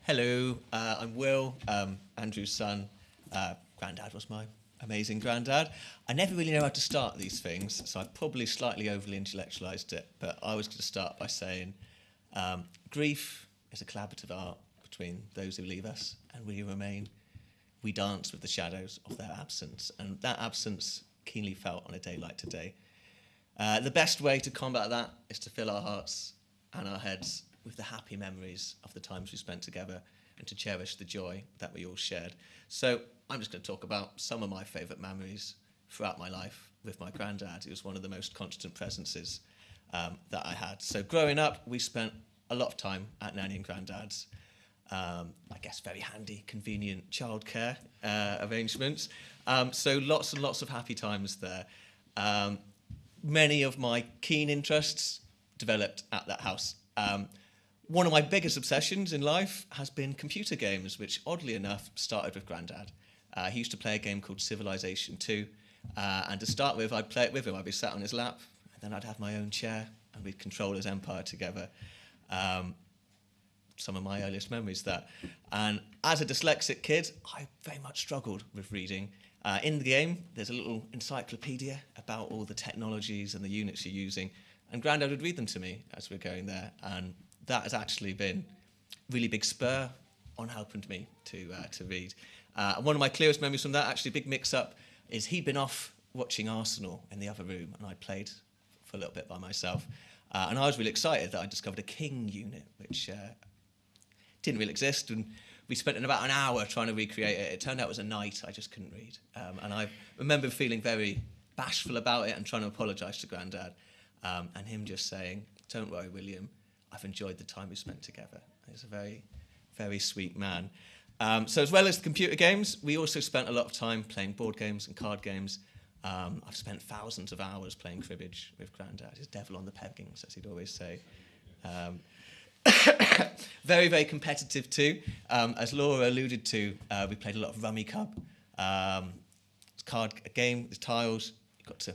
Hello, I'm Will, Andrew's son. Grandad was my amazing granddad. I never really know how to start these things, so I probably slightly overly intellectualised it, but I was going to start by saying grief is a collaborative art between those who leave us and we who remain. We dance with the shadows of their absence, and that absence keenly felt on a day like today. The best way to combat that is to fill our hearts and our heads with the happy memories of the times we spent together and to cherish the joy that we all shared. So I'm just going to talk about some of my favourite memories throughout my life with my granddad. He was one of the most constant presences that I had. So growing up, we spent a lot of time at Nanny and Grandad's. I guess very handy, convenient childcare arrangements. So lots and lots of happy times there. Many of my keen interests developed at that house. One of my biggest obsessions in life has been computer games, which oddly enough started with Grandad. He used to play a game called Civilization 2, and to start with, I'd play it with him. I'd be sat on his lap, and then I'd have my own chair, and we'd control his empire together. Some of my earliest memories that. And as a dyslexic kid, I very much struggled with reading. In the game, there's a little encyclopedia about all the technologies and the units you're using, and Grandad would read them to me as we're going there, and that has actually been a really big spur on helping me to read. One of my clearest memories from that, actually, big mix-up, is he'd been off watching Arsenal in the other room, and I played for a little bit by myself. And I was really excited that I discovered a king unit, which didn't really exist, and we spent about an hour trying to recreate it. It turned out it was a knight. I just couldn't read. And I remember feeling very bashful about it and trying to apologise to Grandad, and him just saying, "Don't worry, William, I've enjoyed the time we spent together." He's a very, very sweet man. So as well as the computer games, we also spent a lot of time playing board games and card games. I've spent thousands of hours playing cribbage with Grandad. He's devil on the peggings, as he'd always say. Very, very competitive too. As Laura alluded to, we played a lot of Rummy Cub. It's a card game with tiles. You've got to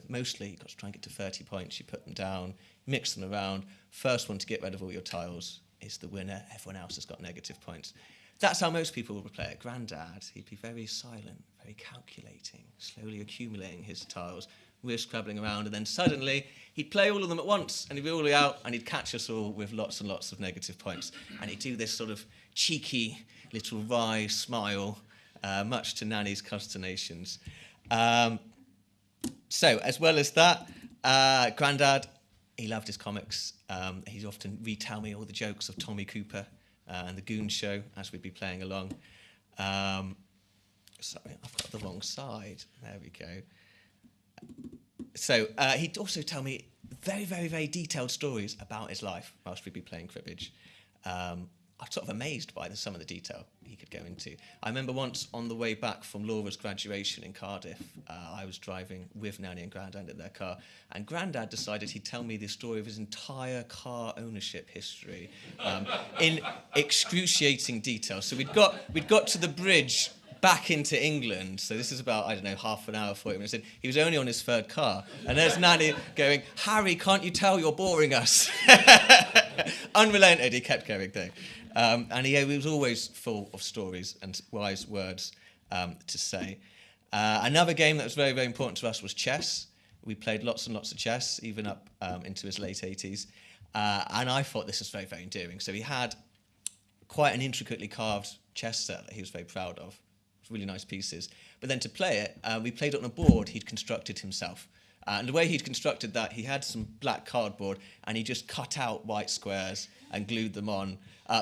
try and get to 30 points. You put them down, mix them around. First one to get rid of all your tiles is the winner. Everyone else has got negative points. That's how most people would play it. Grandad, he'd be very silent, very calculating, slowly accumulating his tiles. We're scrabbling around, and then suddenly he'd play all of them at once, and he'd be all out, and he'd catch us all with lots and lots of negative points. And he'd do this sort of cheeky little wry smile, much to Nanny's consternations. So, as well as that, Grandad, he loved his comics. He'd often retell me all the jokes of Tommy Cooper and the Goon Show as we'd be playing along. Sorry, I've got the wrong side. There we go. So he'd also tell me very, very, very detailed stories about his life whilst we'd be playing cribbage. I was sort of amazed by some of the detail he could go into. I remember once on the way back from Laura's graduation in Cardiff, I was driving with Nanny and Grandad in their car, and Grandad decided he'd tell me the story of his entire car ownership history in excruciating detail. So we'd got to the bridge back into England, so this is about, I don't know, half an hour, 40 minutes in. He was only on his third car, and there's Nanny going, "Harry, can't you tell you're boring us?" Unrelented, he kept going there. And he was always full of stories and wise words to say. Another game that was very, very important to us was chess. We played lots and lots of chess, even up into his late 80s. And I thought this was very, very endearing. So he had quite an intricately carved chess set that he was very proud of. Really nice pieces. But then to play it, we played it on a board he'd constructed himself. And the way he'd constructed that, he had some black cardboard and he just cut out white squares and glued them on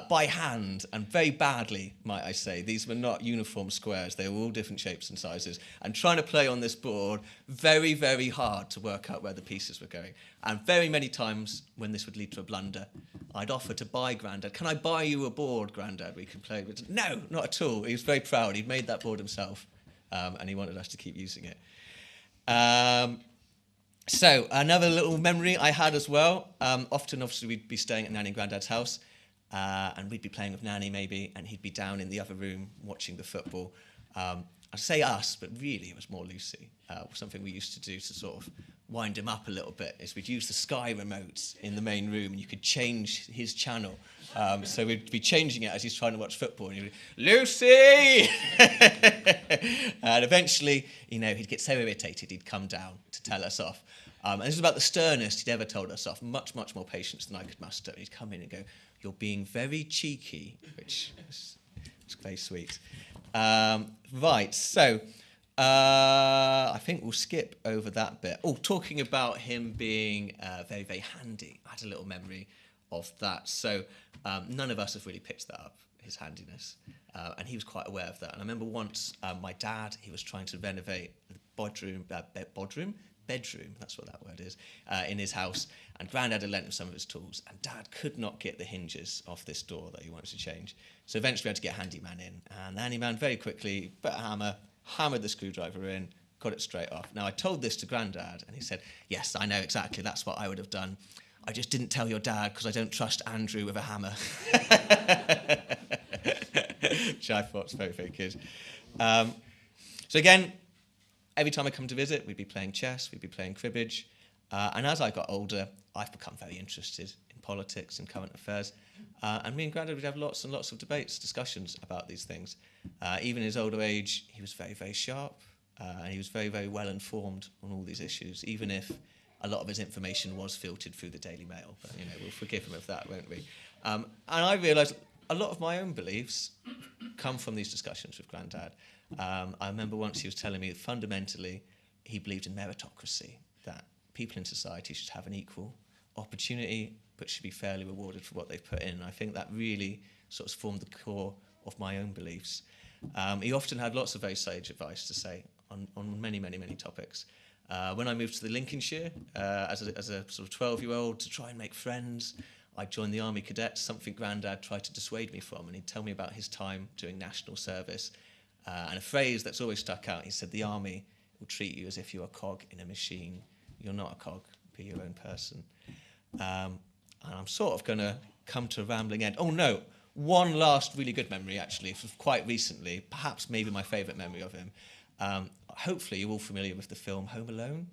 by hand, and very badly, might I say. These were not uniform squares. They were all different shapes and sizes. And trying to play on this board, very, very hard to work out where the pieces were going. And very many times when this would lead to a blunder, I'd offer to buy Grandad. "Can I buy you a board, Grandad, we can play with?" No, not at all. He was very proud. He'd made that board himself, and he wanted us to keep using it. So another little memory I had as well, often obviously we'd be staying at Nanny and Grandad's house, and we'd be playing with Nanny maybe, and he'd be down in the other room watching the football. I say us, but really it was more Lucy, something we used to do to sort of wind him up a little bit is we'd use the Sky remote in the main room, and you could change his channel. So we'd be changing it as he's trying to watch football, and he'd be, Lucy! And eventually, he'd get so irritated, he'd come down to tell us off. And this was about the sternest he'd ever told us off, much, much more patience than I could muster. He'd come in and go, "You're being very cheeky," which was very sweet. Right, so I think we'll skip over that bit. Oh, talking about him being very, very handy. I had a little memory of that. So none of us have really picked that up, his handiness. And he was quite aware of that. And I remember once my dad, he was trying to renovate the bedroom, that's what that word is, in his house. And Grandad had lent him some of his tools. And Dad could not get the hinges off this door that he wanted to change. So eventually we had to get a handyman in. And the handyman very quickly put a hammer, hammered the screwdriver in, got it straight off. Now, I told this to Grandad, and he said, "Yes, I know exactly, that's what I would have done. I just didn't tell your dad because I don't trust Andrew with a hammer." Which I thought was very, very good. So again, every time I come to visit, we'd be playing chess, we'd be playing cribbage. And as I got older, I've become very interested in politics and current affairs. And me and Grandad would have lots and lots of debates, discussions about these things. Even in his older age, he was very, very sharp. And he was very, very well informed on all these issues, even if a lot of his information was filtered through the Daily Mail. But, we'll forgive him of that, won't we? And I realised a lot of my own beliefs come from these discussions with Grandad. I remember once he was telling me that fundamentally he believed in meritocracy, that people in society should have an equal opportunity but should be fairly rewarded for what they've put in. And I think that really sort of formed the core of my own beliefs. He often had lots of very sage advice to say on many, many, many topics. When I moved to the Lincolnshire as a sort of 12-year-old to try and make friends, I joined the Army Cadets, something Grandad tried to dissuade me from, and he'd tell me about his time doing national service. And a phrase that's always stuck out, he said, "The Army will treat you as if you're a cog in a machine. You're not a cog, be your own person." And I'm sort of going to come to a rambling end. Oh, no, one last really good memory, actually, from quite recently, perhaps maybe my favourite memory of him. Hopefully you're all familiar with the film Home Alone.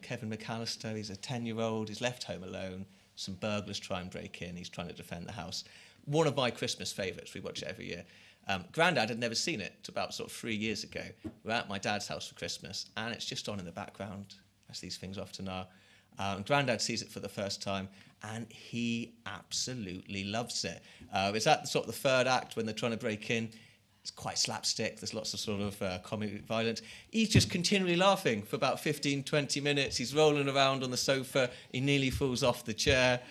Kevin McAllister, he's a 10-year-old, he's left home alone. Some burglars try and break in, he's trying to defend the house. One of my Christmas favourites, we watch it every year. Grandad had never seen it till about sort of 3 years ago. We're at my dad's house for Christmas, and it's just on in the background, as these things often are. And Grandad sees it for the first time, and he absolutely loves it. It's at sort of the third act when they're trying to break in. It's quite slapstick. There's lots of sort of comic violence. He's just continually laughing for about 15, 20 minutes. He's rolling around on the sofa. He nearly falls off the chair.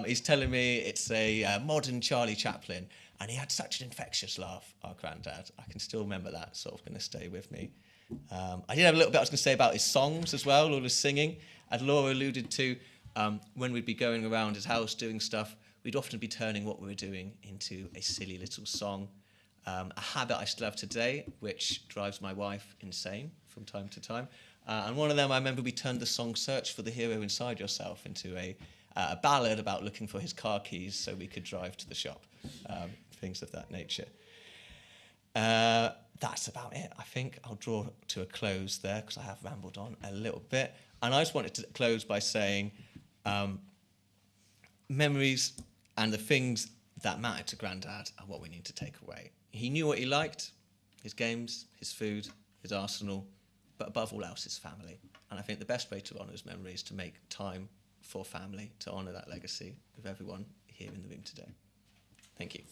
He's telling me it's a modern Charlie Chaplin. And he had such an infectious laugh, our Grandad. I can still remember that, sort of going to stay with me. I did have a little bit I was going to say about his songs as well, or his singing. As Laura alluded to, when we'd be going around his house doing stuff, we'd often be turning what we were doing into a silly little song. A habit I still have today, which drives my wife insane from time to time. And one of them, I remember we turned the song Search for the Hero Inside Yourself into a ballad about looking for his car keys so we could drive to the shop. Things of that nature. That's about it. I think I'll draw to a close there because I have rambled on a little bit. And I just wanted to close by saying memories and the things that matter to Grandad are what we need to take away. He knew what he liked, his games, his food, his arsenal, but above all else, his family. And I think the best way to honour his memory is to make time for family, to honour that legacy of everyone here in the room today. Thank you.